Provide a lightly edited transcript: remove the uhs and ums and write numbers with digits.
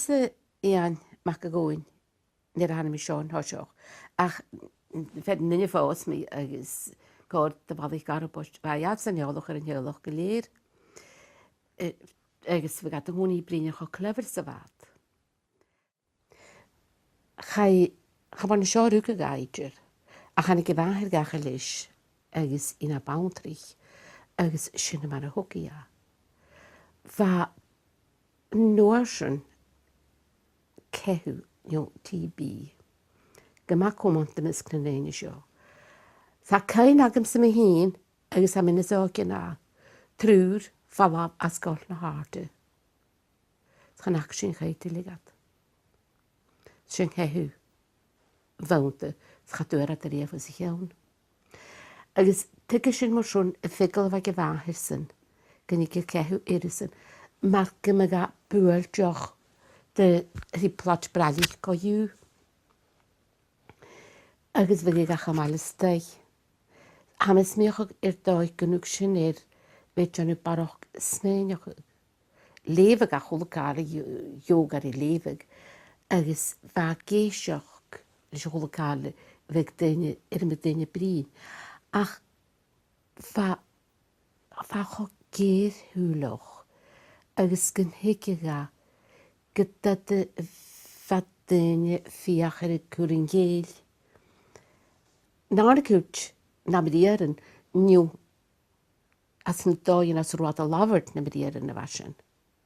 Cúsa éan mac go ggóin ní hanna mi seán há seoch. Ach fe nunne fás mí agus cá de bhí gar bost bhead san neolach ar an heolach go léir. Agus bheit a húnaí bríine chu clever sa bhd. Chaban na seáú go gaidir a chana go bhhathir gacha leis agus ina bountrich agus sinna mar a thucaí. Bha nóir sin cethú TB go mac comanta is cnanéine seo. Tá cain agam sa mé hín agus a mina ácin ná trúr fallab a scoil na háte. Chanach sin chaite ligad. Sin cethú bhaunta chatúir a réomh sa cheann. Agus tuige sin mar sin a figal bheith go bhhathir san gynnig go cethú irisan mar go me ga búil deoch de hí plat bralich go dú. Agus bhí ga chamála staid. Hamas míoch ar dáid gynúg sin bheit johnú baroch snéineach. Lévag a chulacála yogar i lévag agus bha géiseach leis chulacála bheith daine me daine brín. Ach bha cho géir húlach agus gyn hiiciga gyda dy fadaine fiach ar y cwrin géil. Ná'r cwrt na mynd niw as yn doi yn as rwad a lafert na mynd na fashion.